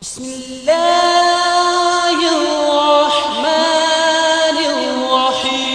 بسم اللہ الرحمن الرحیم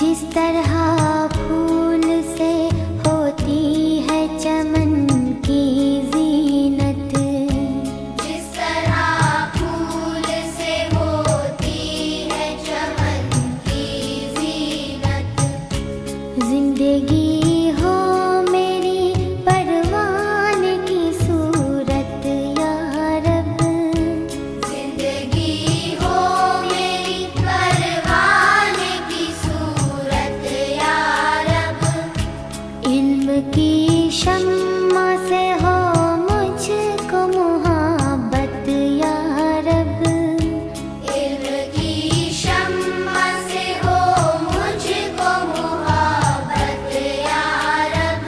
جس طرح پھول سے ہوتی ہے چمن کی زینت، جس طرح پھول سے ہوتی ہے چمن کی زینت، زندگی ہو میری پروان کی صورت یا رب، زندگی ہو میری پروان کی صورت یا رب، علم کی شمع سے ہو مجھ کو محبت یا رب، علم کی شمع سے ہو مجھ کو محبت یا رب،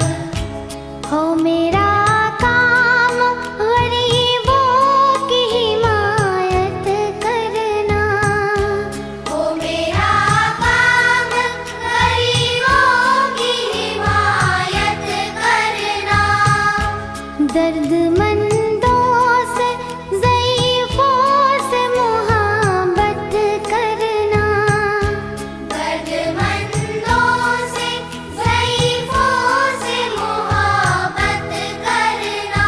ہو میرا کام غریبوں کی حمایت کرنا، ہو میرا کام غریبوں کی حمایت کرنا، درد مندوں سے ضعیفوں سے محبت کرنا، درد مندوں سے ضعیفوں سے محبت کرنا،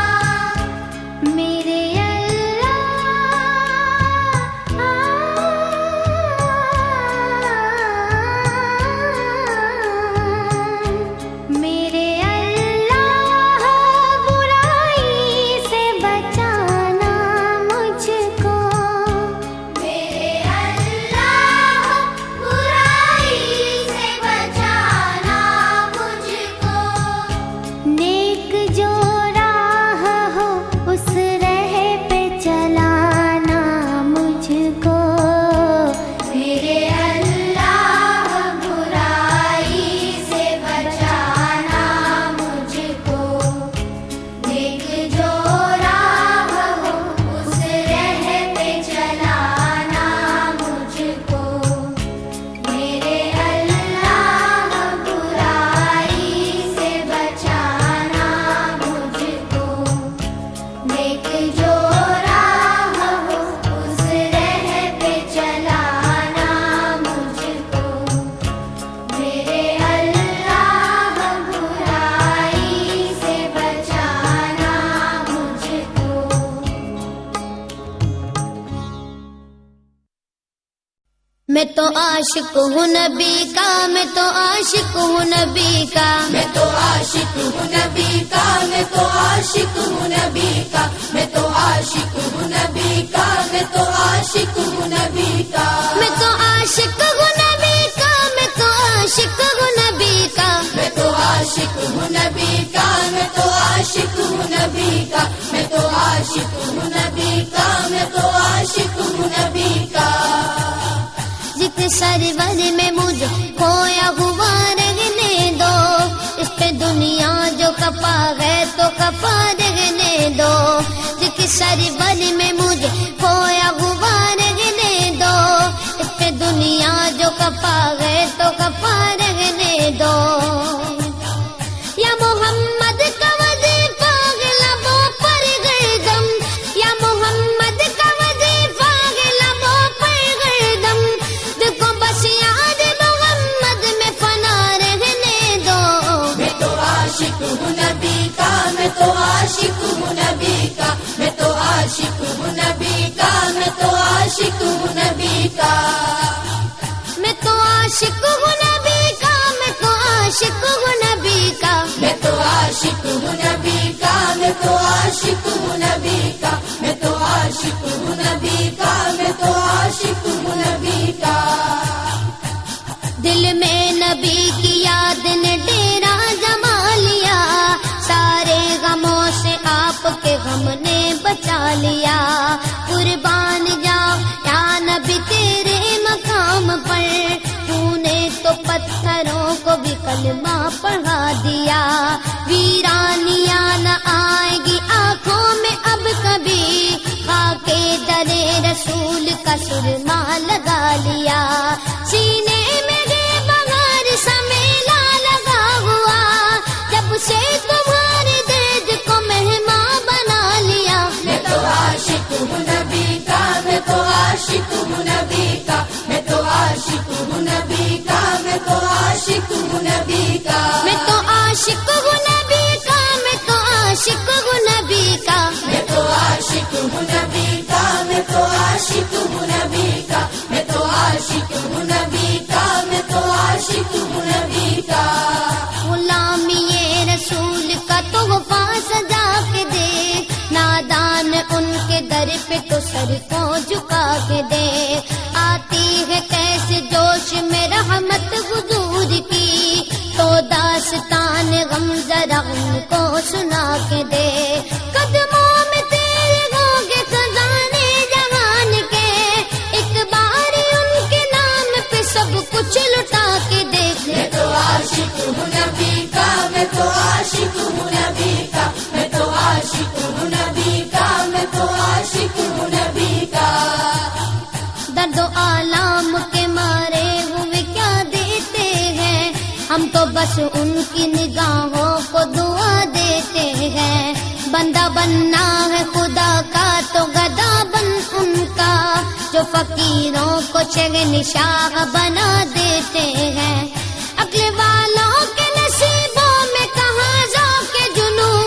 میرے اللہ برائی سے بچانا مجھ کو، میرے اللہ برائی سے بچانا مجھ کو، نیک جو راہ ہو اس راہ پہ چلانا مجھ کو، میرے اللہ برائی سے بچانا مجھ کو، نیک جو راہ ہو اس راہ پہ چلانا مجھ کو، میرے اللہ برائی سے بچانا مجھ کو، نیک جو راہ ہو اس راہ پہ چلانا مجھ کو، میرے اللہ برائی سے بچانا مجھ کو۔ میں تو عاشق ہوں نبی کا، میں تو عاشق ہوں نبی کا، میں تو عاشق ہوں نبی کا، میں تو عاشق ہوں نبی کا، میں تو عاشق ہوں نبی کا، میں تو عاشق ہوں نبی کا، میں تو عاشق ہوں نبی کا، میں تو عاشق ہوں نبی کا، میں تو عاشق ہوں نبی کا، میں تو عاشق ہوں نبی کا، میں تو عاشق ہوں نبی کا، میں تو عاشق سرور میں مجھے کھویا ہوا رہنے دو، اس پہ دنیا جو کپا ہے تو کپا رہنے دو، جس کے سرور میں مجھے کھویا ہوا رہنے دو، اس پہ دنیا جو کپا ہے تو کپا رہنے دو۔ یا محمد کا وظیفہ لبوں پر گردم، یا محمد کا وظیفہ لبوں پر گردم، دیکھو بس یاد محمد میں فنا رہنے دو۔ میں تو عاشق ہوں نبی کا، میں تو عاشق ہوں نبی کا، میں تو عاشق ہوں نبی کا، میں تو عاشق ہوں نبی کا، میں تو عاشق ہوں نبی کا، میں تو عاشق ہوں نبی کا، میں تو عاشق ہوں نبی کا، میں تو عاشق ہوں نبی کا، میں تو عاشق ہوں نبی کا، میں تو عاشق ہوں نبی کا۔ دل میں نبی کی یاد نے ڈیرا جما لیا، سارے غموں سے آپ کے غم نے بچا لیا، قربان جاؤ یا نبی تیرے مقام پر، تو نے تو پتھروں کو بھی کلمہ پڑھا دیا، ویرانیاں نہ آئے گی آنکھوں میں اب کبھی، خاکے درے رسول کا سرما لگا لیا، سینے میں گے بغیر سمیلا لگا ہوا، جب سے تمہاری دیج کو مہمان بنا لیا۔ میں تو عاشق ہوں نبی کا، میں تو عاشق ہوں نبی کا، میں تو عاشق ہوں نبی کا، میں تو عاشق ہوں نبی کا، میں تو عاشق ہوں نبی کا، میں تو عاشق ہوں نبی کا، میں تو عاشق ہوں نبی کا، میں تو عاشق ہوں نبی کا، میں تو عاشق ہوں نبی کا، میں تو عاشق ہوں نبی کا۔ غلامی رسول کا تحفہ سجا کے دے، نادان ان کے در پہ تو سر کو جھکا کے دے، آتی ہے کیسے جوش میں رحمت حضور کی، تو داستان غم ذرا ان کو سنا کے دے، قدموں میں تیرے ہوں گے خزانے جہان کے، ایک بار ان کے نام پہ سب کچھ لٹا کے دیکھ۔ میں تو عاشق ہوں نبی کا، میں تو عاشق ہوں نبی کا، میں تو عاشق ہوں نبی کا، میں تو عاشق ہوں نبی کا۔ درد و آلام کے مارے ہوئے کیا دیتے ہیں، ہم تو بس ان کی نگاہوں کو دعا دیتے ہیں، بندہ بننا ہے خدا کا تو گدا بن ان کا، جو فقیروں کو شہنشاہ بنا دیتے ہیں، عقل والوں کے نصیبوں میں کہاں ذوق جنوں،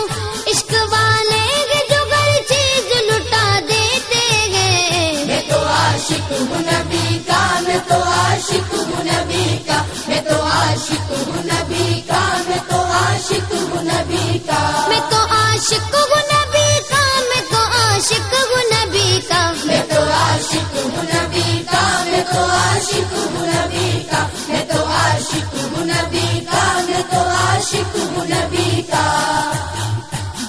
عشق والے جو ہر چیز لٹا دیتے ہیں۔ میں تو عاشق ہوں نبی کا، میں تو عاشق ہوں نبی کا، میں تو عاشق ہوں نبی کا، میں تو عاشق ہوں نبی کا، میں تو عاشق ہوں نبی کا، میں تو عاشق ہوں نبی کا، میں تو عاشق ہوں نبی کا، میں تو عاشق ہوں نبی کا، میں تو عاشق ہوں نبی کا، میں تو عاشق ہوں نبی کا۔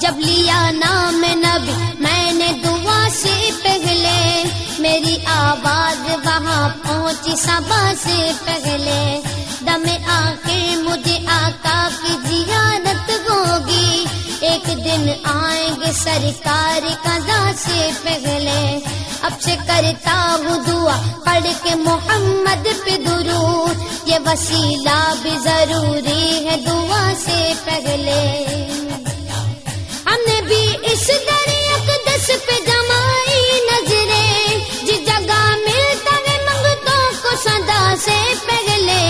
جب لیا نام نبی میں نے دعا سے پہلے، میری آواز وہاں پہنچی صبا سے پہلے، دم آخر مجھے آقا کی زیارت ہوگی، ایک دن آئیں گے سرکار قضا سے پہلے، اب سے کرتا ہوں دعا پڑھ کے محمد پہ درود، یہ وسیلہ بھی ضروری ہے دعا سے پہلے، ہم نے بھی اس دریا اقدس پہ جمائی نظریں، جس جگہ ملتا ہے منگتوں کو صدا سے پہلے۔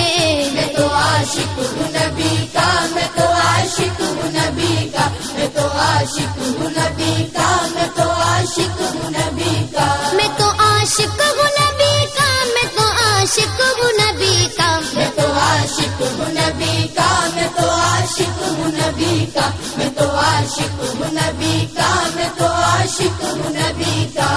میں تو عاشق ہوں نبی کا، میں تو عاشق ہوں نبی کا، میں تو عاشق ہوں نبی کا، میں تو عاشق ہوں نبی کا، میں تو عاشق ہوں نبی کا، میں تو عاشق ہوں نبی کا، میں تو عاشق ہوں نبی کا، میں تو عاشق ہوں نبی کا، میں تو عاشق ہوں نبی کا، میں تو عاشق ہوں نبی کا۔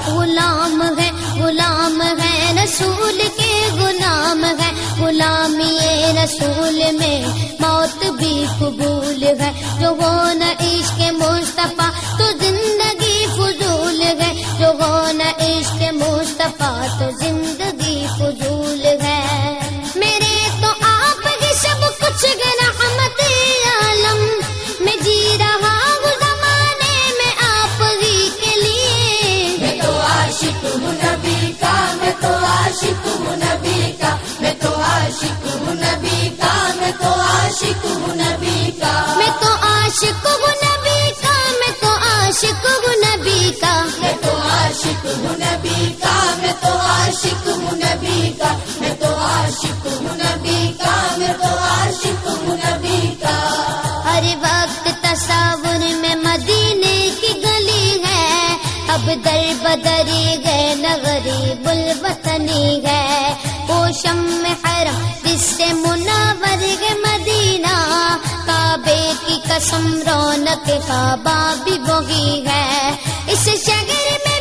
غلام ہے رسول کے غلام ہے، غلامی رسول میں موت بھی قبول ہے، جو ہو نہ عشق مصطفیٰ تو زندگی فضول ہے، جو ہو نہ عشق مصطفیٰ تو زندگی فضول دری گئے نہ غریب الوطنی ہے، وہ شمع حرم جس سے منور ہے مدینہ، کعبے کی قسم رونق کعبہ بھی وہی ہے، اس شہر میں